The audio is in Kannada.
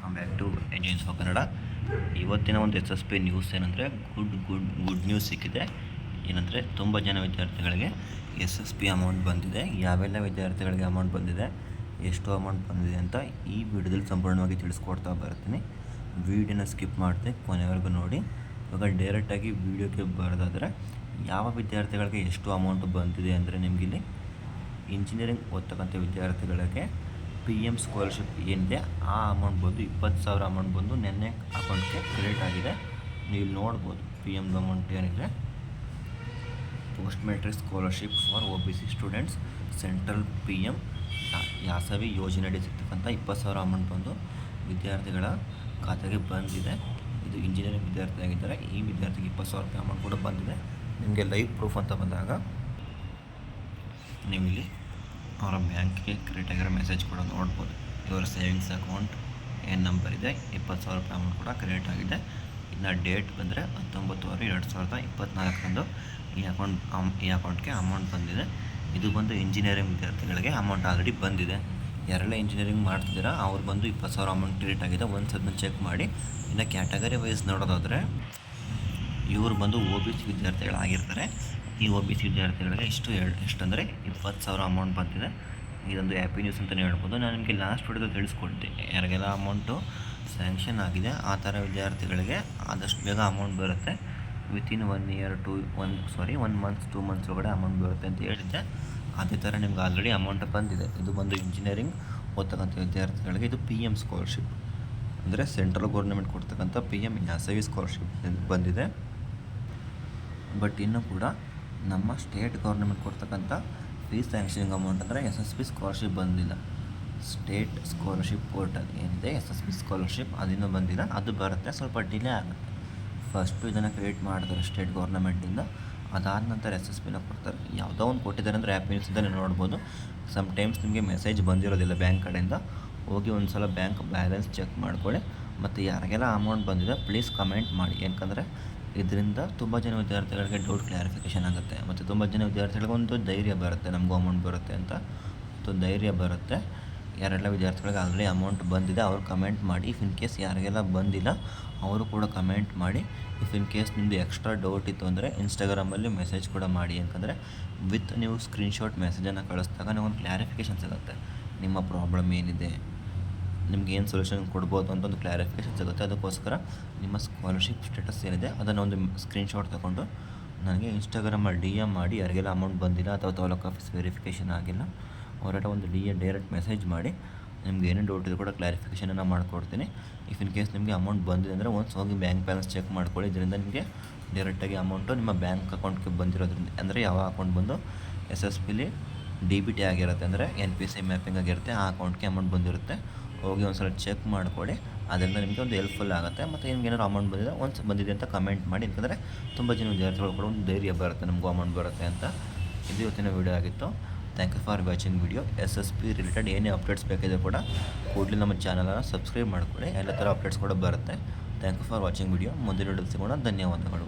Welcome back to engines for Kannada. ಇವತ್ತಿನ ಒಂದು ಎಸ್ ಎಸ್ ಪಿ ನ್ಯೂಸ್ ಏನಂದರೆ ಗುಡ್ ನ್ಯೂಸ್ ಸಿಕ್ಕಿದೆ. ಏನಂದರೆ ತುಂಬ ಜನ ವಿದ್ಯಾರ್ಥಿಗಳಿಗೆ ಎಸ್ ಎಸ್ ಪಿ ಅಮೌಂಟ್ ಬಂದಿದೆ. ಯಾವೆಲ್ಲ ವಿದ್ಯಾರ್ಥಿಗಳಿಗೆ ಅಮೌಂಟ್ ಬಂದಿದೆ, ಎಷ್ಟು ಅಮೌಂಟ್ ಬಂದಿದೆ ಅಂತ ಈ ವಿಡಿಯೋದಲ್ಲಿ ಸಂಪೂರ್ಣವಾಗಿ ತಿಳಿಸ್ಕೊಡ್ತಾ ಬರ್ತೀನಿ. ವೀಡಿಯೋನ ಸ್ಕಿಪ್ ಮಾಡಿದೆ ಕೊನೆವರೆಗೂ ನೋಡಿ. ಇವಾಗ ಡೈರೆಕ್ಟಾಗಿ ವೀಡಿಯೋಕ್ಕೆ ಬರೋದಾದರೆ ಯಾವ ವಿದ್ಯಾರ್ಥಿಗಳಿಗೆ ಎಷ್ಟು ಅಮೌಂಟ್ ಬಂದಿದೆ ಅಂದರೆ ನಿಮಗಿಲ್ಲಿ ಇಂಜಿನಿಯರಿಂಗ್ ಓದ್ತಕ್ಕಂಥ ವಿದ್ಯಾರ್ಥಿಗಳಿಗೆ PM ಸ್ಕಾಲರ್ಶಿಪ್ ಏನಿದೆ ಆ ಅಮೌಂಟ್ ಬಂದು 20,000 ಅಮೌಂಟ್ ಬಂದು ನೆನ್ನೆ ಅಕೌಂಟ್ಗೆ ಕ್ರೆಡಿಟ್ ಆಗಿದೆ. ನೀವು ನೋಡ್ಬೋದು PMದು ಅಮೌಂಟ್ ಏನಿದೆ, post matric scholarship for OBC students central PM ಯಾಸವಿ ಯೋಜನೆಯಡಿ ಸಿಗ್ತಕ್ಕಂಥ 20,000 ಅಮೌಂಟ್ ಬಂದು ವಿದ್ಯಾರ್ಥಿಗಳ ಖಾತೆಗೆ ಬಂದಿದೆ. ಇದು ಇಂಜಿನಿಯರಿಂಗ್ ವಿದ್ಯಾರ್ಥಿ ಆಗಿದ್ದಾರೆ. ಈ ವಿದ್ಯಾರ್ಥಿಗೆ 20,000 ರೂಪಾಯಿ ಅಮೌಂಟ್ ಕೂಡ ಬಂದಿದೆ. ನಿಮಗೆ ಲೈವ್ ಪ್ರೂಫ್ ಅಂತ ಬಂದಾಗ ನೀವು ಇಲ್ಲಿ ಅವರ ಬ್ಯಾಂಕ್ಗೆ ಕ್ರೆಡಿಟ್ ಆಗಿರೋ ಮೆಸೇಜ್ ಕೂಡ ನೋಡ್ಬೋದು. ಇವರ ಸೇವಿಂಗ್ಸ್ ಅಕೌಂಟ್ ಏನು ನಂಬರ್ ಇದೆ, 20,000 ರೂಪಾಯಿ ಅಮೌಂಟ್ ಕೂಡ ಕ್ರೆಡಿಟ್ ಆಗಿದೆ. ಇನ್ನು ಡೇಟ್ ಬಂದರೆ 19/6/2024 ಈ ಅಕೌಂಟ್ಗೆ ಅಮೌಂಟ್ ಬಂದಿದೆ. ಇದು ಬಂದು ಇಂಜಿನಿಯರಿಂಗ್ ವಿದ್ಯಾರ್ಥಿಗಳಿಗೆ ಅಮೌಂಟ್ ಆಲ್ರೆಡಿ ಬಂದಿದೆ. ಯಾರೆಲ್ಲ ಇಂಜಿನಿಯರಿಂಗ್ ಮಾಡ್ತಿದ್ದೀರಾ ಅವ್ರು ಬಂದು 20,000 ಅಮೌಂಟ್ ಕ್ರೆಡಿಟ್ ಆಗಿದೆ. ಒಂದು ಸಲ ಚೆಕ್ ಮಾಡಿ. ಇನ್ನು ಕ್ಯಾಟಗರಿ ವೈಸ್ ನೋಡೋದಾದರೆ ಇವರು ಬಂದು OBC ವಿದ್ಯಾರ್ಥಿಗಳಾಗಿರ್ತಾರೆ. ಈ OBC ವಿದ್ಯಾರ್ಥಿಗಳಿಗೆ ಎಷ್ಟಂದರೆ 20,000 ಅಮೌಂಟ್ ಬಂದಿದೆ. ಇದೊಂದು ಹ್ಯಾಪಿ ನ್ಯೂಸ್ ಅಂತಲೇ ಹೇಳ್ಬೋದು. ನಾನು ನಿಮಗೆ ಲಾಸ್ಟ್ ವಿಡಿಯೋದಲ್ಲಿ ತಿಳಿಸ್ಕೊಡ್ತೀನಿ ಯಾರಿಗೆಲ್ಲ ಅಮೌಂಟು ಸ್ಯಾಂಕ್ಷನ್ ಆಗಿದೆ ಆ ಥರ ವಿದ್ಯಾರ್ಥಿಗಳಿಗೆ ಆದಷ್ಟು ಬೇಗ ಅಮೌಂಟ್ ಬರುತ್ತೆ. ವಿತಿನ್ 1 ಮಂತ್ಸ್ 2 ಮಂತ್ಸ್ ಒಳಗಡೆ ಅಮೌಂಟ್ ಬರುತ್ತೆ ಅಂತ ಹೇಳಿದ್ದೆ. ಅದೇ ಥರ ನಿಮ್ಗೆ ಆಲ್ರೆಡಿ ಅಮೌಂಟ್ ಬಂದಿದೆ. ಇದು ಬಂದು ಇಂಜಿನಿಯರಿಂಗ್ ಓದ್ತಕ್ಕಂಥ ವಿದ್ಯಾರ್ಥಿಗಳಿಗೆ ಇದು PM ಸ್ಕಾಲರ್ಶಿಪ್ ಅಂದರೆ ಸೆಂಟ್ರಲ್ ಗೌರ್ಮೆಂಟ್ ಕೊಡ್ತಕ್ಕಂಥ PM ಯಾಸವಿ ಸ್ಕಾಲರ್ಶಿಪ್ ಬಂದಿದೆ. ಬಟ್ ಇನ್ನೂ ಕೂಡ ನಮ್ಮ ಸ್ಟೇಟ್ ಗೌರ್ಮೆಂಟ್ ಕೊಡ್ತಕ್ಕಂಥ ಫೀಸ್ ಸ್ಯಾಂಕ್ಷನಿಂಗ್ ಅಮೌಂಟ್ ಅಂದರೆ SSP ಸ್ಕಾಲರ್ಶಿಪ್ ಬಂದಿಲ್ಲ. ಸ್ಟೇಟ್ ಸ್ಕಾಲರ್ಶಿಪ್ ಪೋರ್ಟಲ್ ಏನಿದೆ SSP ಸ್ಕಾಲರ್ಶಿಪ್ ಅದಿನ್ನೂ ಬಂದಿಲ್ಲ. ಅದು ಬರುತ್ತೆ, ಸ್ವಲ್ಪ ಡಿಲೇ ಆಗುತ್ತೆ. ಫಸ್ಟು ಇದನ್ನು ಕ್ರಿಯೇಟ್ ಮಾಡ್ತಾರೆ ಸ್ಟೇಟ್ ಗೌರ್ಮೆಂಟಿಂದ, ಅದಾದ ನಂತರ SSPನ ಕೊಡ್ತಾರೆ. ಯಾವುದೋ ಒಂದು ಕೊಟ್ಟಿದ್ದಾರೆ ಅಂದರೆ ಆ್ಯಪ್ ನ್ಯೂಸ್ ಅಂತಲೇ ನೋಡ್ಬೋದು. ಸಮ್ಟೈಮ್ಸ್ ನಿಮಗೆ ಮೆಸೇಜ್ ಬಂದಿರೋದಿಲ್ಲ ಬ್ಯಾಂಕ್ ಕಡೆಯಿಂದ. ಹೋಗಿ ಒಂದು ಸಲ ಬ್ಯಾಂಕ್ ಬ್ಯಾಲೆನ್ಸ್ ಚೆಕ್ ಮಾಡ್ಕೊಳ್ಳಿ. ಮತ್ತು ಯಾರಿಗೆಲ್ಲ ಅಮೌಂಟ್ ಬಂದಿದೆ ಪ್ಲೀಸ್ ಕಮೆಂಟ್ ಮಾಡಿ. ಯಾಕಂದರೆ ಇದರಿಂದ ತುಂಬ ಜನ ವಿದ್ಯಾರ್ಥಿಗಳಿಗೆ ಡೌಟ್ ಕ್ಲಾರಿಫಿಕೇಷನ್ ಆಗುತ್ತೆ. ಮತ್ತು ತುಂಬ ಜನ ವಿದ್ಯಾರ್ಥಿಗಳಿಗೆ ಒಂದು ಧೈರ್ಯ ಬರುತ್ತೆ, ನಮಗೂ ಅಮೌಂಟ್ ಬರುತ್ತೆ ಅಂತ ಒಂದು ಧೈರ್ಯ ಬರುತ್ತೆ. ಯಾರೆಲ್ಲ ವಿದ್ಯಾರ್ಥಿಗಳಿಗೆ ಆಲ್ರೆಡಿ ಅಮೌಂಟ್ ಬಂದಿದೆ ಅವರು ಕಮೆಂಟ್ ಮಾಡಿ. ಇಫ್ ಇನ್ ಕೇಸ್ ಯಾರಿಗೆಲ್ಲ ಬಂದಿಲ್ಲ ಅವರು ಕೂಡ ಕಮೆಂಟ್ ಮಾಡಿ. ಇಫ್ ಇನ್ ಕೇಸ್ ನಿಮ್ಮದು ಎಕ್ಸ್ಟ್ರಾ ಡೌಟ್ ಇತ್ತು ಅಂದರೆ ಇನ್ಸ್ಟಾಗ್ರಾಮಲ್ಲಿ ಮೆಸೇಜ್ ಕೂಡ ಮಾಡಿ. ಯಾಕಂದರೆ ನೀವು ಸ್ಕ್ರೀನ್ಶಾಟ್ ಮೆಸೇಜನ್ನು ಕಳಿಸಿದಾಗ ನಿಮಗೊಂದು ಕ್ಲಾರಿಫಿಕೇಷನ್ ಸಿಗುತ್ತೆ. ನಿಮ್ಮ ಪ್ರಾಬ್ಲಮ್ ಏನಿದೆ, ನಿಮ್ಗೆ ಏನು ಸೊಲ್ಯೂಷನ್ ಕೊಡ್ಬೋದು ಅಂತ ಒಂದು ಕ್ಲಾರಿಫಿಕೇಷನ್ ಸಿಗುತ್ತೆ. ಅದಕ್ಕೋಸ್ಕರ ನಿಮ್ಮ ಸ್ಕಾಲರ್ಶಿಪ್ ಸ್ಟೇಟಸ್ ಏನಿದೆ ಅದನ್ನು ಒಂದು ಸ್ಕ್ರೀನ್ಶಾಟ್ ತಗೊಂಡು ನನಗೆ ಇನ್ಸ್ಟಾಗ್ರಾಮಲ್ಲಿ DM ಮಾಡಿ. ಯಾರಿಗೆಲ್ಲ ಅಮೌಂಟ್ ಬಂದಿಲ್ಲ ಅಥವಾ ತಾಲೂಕು ಆಫೀಸ್ ವೆರಿಫಿಕೇಷನ್ ಆಗಿಲ್ಲ ಅವರೆಲ್ಲ ಒಂದು ಡೈರೆಕ್ಟ್ ಮೆಸೇಜ್ ಮಾಡಿ. ನಿಮ್ಗೆ ಏನೇನು ಡೌಟ್ ಇದೆ ಕೂಡ ಕ್ಲಾರಿಫಿಕೇಷನನ್ನು ಮಾಡಿಕೊಡ್ತೀನಿ. ಇಫ್ ಇನ್ ಕೇಸ್ ನಿಮಗೆ ಅಮೌಂಟ್ ಬಂದಿದೆ ಅಂದರೆ ಒಂದ್ಸ್ ಹೋಗಿ ಬ್ಯಾಂಕ್ ಬ್ಯಾಲೆನ್ಸ್ ಚೆಕ್ ಮಾಡ್ಕೊಳ್ಳಿ. ಇದರಿಂದ ನಿಮಗೆ ಡೈರೆಕ್ಟಾಗಿ ಅಮೌಂಟು ನಿಮ್ಮ ಬ್ಯಾಂಕ್ ಅಕೌಂಟ್ಗೆ ಬಂದಿರೋದ್ರಿಂದ, ಅಂದರೆ ಯಾವ ಅಕೌಂಟ್ ಬಂದು SSPಲಿ DBT ಆಗಿರುತ್ತೆ ಅಂದರೆ NPC ಮ್ಯಾಪಿಂಗ್ ಆಗಿರುತ್ತೆ ಆ ಅಕೌಂಟ್ಗೆ ಅಮೌಂಟ್ ಬಂದಿರುತ್ತೆ. ಹೋಗಿ ಒಂದು ಸಲ ಚೆಕ್ ಮಾಡ್ಕೊಳ್ಳಿ. ಅದರಿಂದ ನಿಮಗೆ ಒಂದು ಹೆಲ್ಪ್ಫುಲ್ ಆಗುತ್ತೆ. ಮತ್ತು ನಿಮ್ಗೆ ಏನಾದ್ರು ಅಮೌಂಟ್ ಬಂದಿದೆ ಬಂದಿದೆ ಅಂತ ಕಮೆಂಟ್ ಮಾಡಿ. ಯಾಕಂದರೆ ತುಂಬ ಜನ ವಿದ್ಯಾರ್ಥಿಗಳು ಕೂಡ ಒಂದು ಧೈರ್ಯ ಬರುತ್ತೆ, ನಮಗೂ ಅಮೌಂಟ್ ಬರುತ್ತೆ ಅಂತ. ಇದು ಇವತ್ತಿನ ವಿಡಿಯೋ ಆಗಿತ್ತು. Thank you for watching video. SSP related ಏನೇ ಅಪ್ಡೇಟ್ಸ್ ಬೇಕಿದೆ ಕೂಡ ಕೂಡಲೇ ನಮ್ಮ ಚಾನಲನ್ನು ಸಬ್ಸ್ಕ್ರೈಬ್ ಮಾಡ್ಕೊಳ್ಳಿ. ಎಲ್ಲ ಥರ ಅಪ್ಡೇಟ್ಸ್ ಕೂಡ ಬರುತ್ತೆ. Thank you for watching video. ಮುಂದಿನ ವಿಡಿಯೋ ಸಿಗೋಣ. ಧನ್ಯವಾದಗಳು.